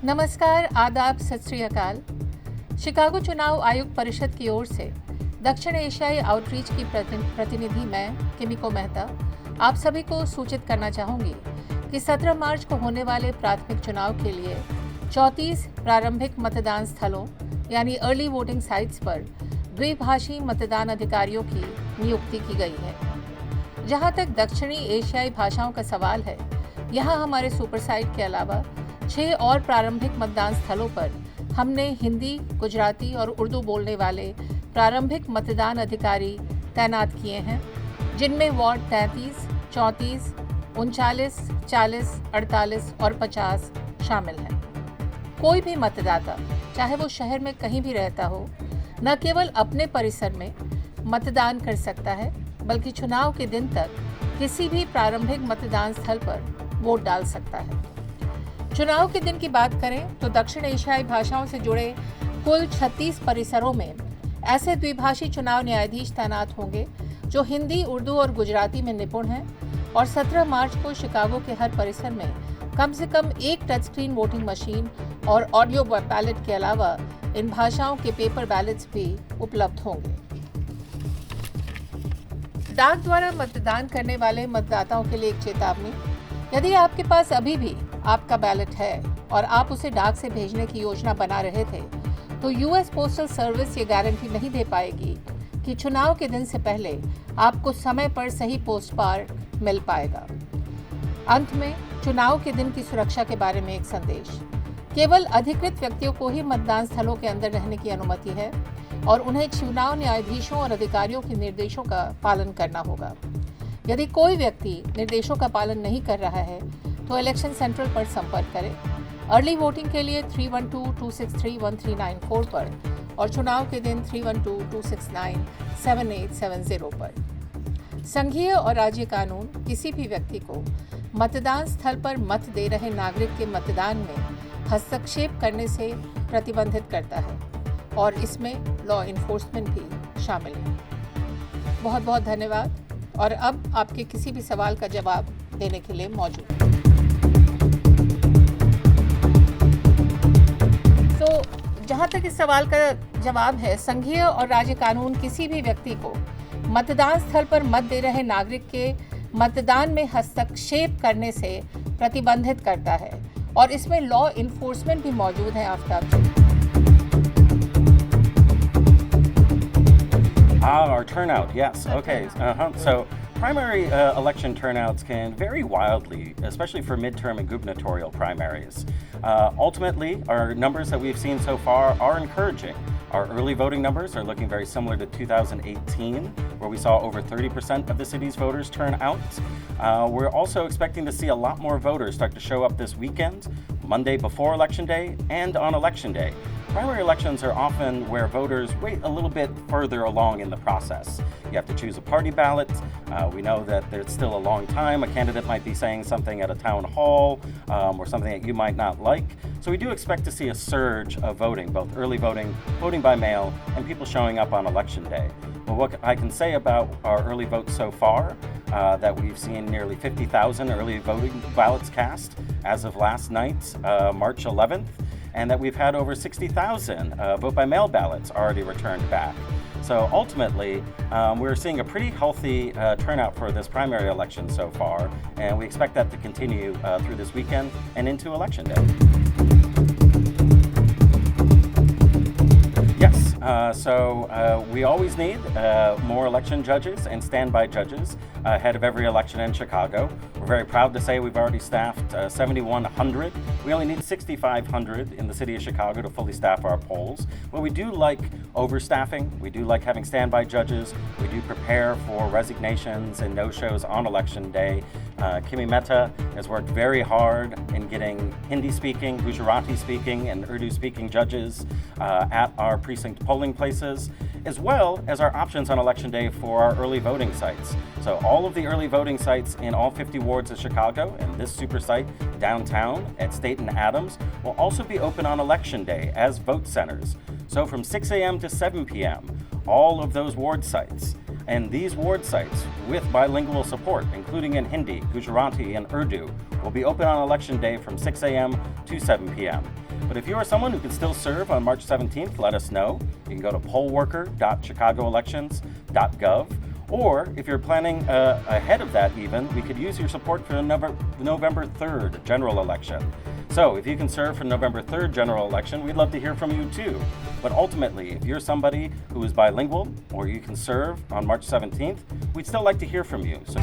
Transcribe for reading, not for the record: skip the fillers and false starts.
नमस्कार, आदाब, सत श्री अकाल। शिकागो चुनाव आयुक्त परिषद की ओर से दक्षिण एशियाई आउटरीच की प्रतिनिधि मैं किमिको मेहता आप सभी को सूचित करना चाहूँगी कि 17 मार्च को होने वाले प्राथमिक चुनाव के लिए 34 प्रारंभिक मतदान स्थलों यानी अर्ली वोटिंग साइट्स पर द्विभाषी मतदान अधिकारियों की नियुक्ति की गई है। जहां तक दक्षिणी एशियाई भाषाओं का सवाल है, यहां हमारे सुपर साइट के अलावा 6 और प्रारंभिक मतदान स्थलों पर हमने हिंदी, गुजराती और उर्दू बोलने वाले प्रारंभिक मतदान अधिकारी तैनात किए हैं, जिनमें वार्ड 33, 34, 39, 40, 48 और 50 शामिल हैं। कोई भी मतदाता, चाहे वो शहर में कहीं भी रहता हो, न केवल अपने परिसर में मतदान कर सकता है, बल्कि चुनाव के दिन तक किसी भी प्रारंभिक मतदान स्थल पर वोट डाल सकता है। चुनाव के दिन की बात करें तो दक्षिण एशियाई भाषाओं से जुड़े कुल 36 परिसरों में ऐसे द्विभाषी चुनाव न्यायाधीश तैनात होंगे जो हिंदी, उर्दू और गुजराती में निपुण हैं, और 17 मार्च को शिकागो के हर परिसर में कम से कम एक टच स्क्रीन वोटिंग मशीन और ऑडियो बैलेट के अलावा इन भाषाओं के पेपर बैलेट्स भी उपलब्ध होंगे। डाक द्वारा मतदान करने वाले मतदाताओं के लिए एक चेतावनी: यदि आपके पास अभी भी आपका बैलेट है और आप उसे डाक से भेजने की योजना बना रहे थे, तो यूएस पोस्टल सर्विस ये गारंटी नहीं दे पाएगी कि चुनाव के दिन से पहले आपको समय पर सही पोस्ट कार्ड मिल पाएगा। अंत में चुनाव के दिन की सुरक्षा के बारे में एक संदेश: केवल अधिकृत व्यक्तियों को ही मतदान स्थलों के अंदर रहने की अनुमति है और उन्हें चुनाव न्यायाधीशों और अधिकारियों के निर्देशों का पालन करना होगा। यदि कोई व्यक्ति निर्देशों का पालन नहीं कर रहा है तो इलेक्शन सेंट्रल पर संपर्क करें। अर्ली वोटिंग के लिए 312-263-1394 पर और चुनाव के दिन 312-269-7870 पर। संघीय और राज्य कानून किसी भी व्यक्ति को मतदान स्थल पर मत दे रहे नागरिक के मतदान में हस्तक्षेप करने से प्रतिबंधित करता है और इसमें लॉ इन्फोर्समेंट भी शामिल है। बहुत बहुत धन्यवाद, और अब आपके किसी भी सवाल का जवाब देने के लिए मौजूद है। तो जहाँ तक इस सवाल का जवाब है, संघीय और राज्य कानून किसी भी व्यक्ति को मतदान स्थल पर मत दे रहे नागरिक के मतदान में हस्तक्षेप करने से प्रतिबंधित करता है और इसमें लॉ इन्फोर्समेंट भी मौजूद है। आफ्ताब जी। Our turnout, yes. Okay. So primary election turnouts can vary wildly, especially for midterm and gubernatorial primaries. Ultimately, our numbers that we've seen so far are encouraging. Our early voting numbers are looking very similar to 2018, where we saw over 30% of the city's voters turn out. We're also expecting to see a lot more voters start to show up this weekend, Monday before Election Day, and on Election Day. Primary elections are often where voters wait a little bit further along in the process. You have to choose a party ballot. We know that there's still a long time. A candidate might be saying something at a town hall or something that you might not like. So we do expect to see a surge of voting, both early voting, voting by mail, and people showing up on Election Day. But what I can say about our early votes so far, that we've seen nearly 50,000 early voting ballots cast as of last night, March 11th, and that we've had over 60,000 vote-by-mail ballots already returned back. So ultimately, we're seeing a pretty healthy turnout for this primary election so far, and we expect that to continue through this weekend and into Election Day. Yes, so we always need more election judges and standby judges ahead of every election in Chicago. We're very proud to say we've already staffed 7,100. We only need 6,500 in the city of Chicago to fully staff our polls. But we do like overstaffing. We do like having standby judges. We do prepare for resignations and no-shows on Election Day. Kimi Mehta has worked very hard in getting Hindi-speaking, Gujarati-speaking, and Urdu-speaking judges at our precinct polling places, as well as our options on Election Day for our early voting sites. So all of the early voting sites in all 50 wards of Chicago and this super site downtown at State and Adams will also be open on Election Day as vote centers. So from 6 a.m. to 7 p.m., all of those ward sites. And these ward sites with bilingual support, including in Hindi, Gujarati, and Urdu, will be open on Election Day from 6 a.m. to 7 p.m. But if you are someone who can still serve on March 17th, let us know. You can go to pollworker.chicagoelections.gov. Or if you're planning ahead of that even, we could use your support for the November 3rd general election. So if you can serve for November 3rd general election, we'd love to hear from you too. But ultimately, if you're somebody who is bilingual or you can serve on March 17th, we'd still like to hear from you. So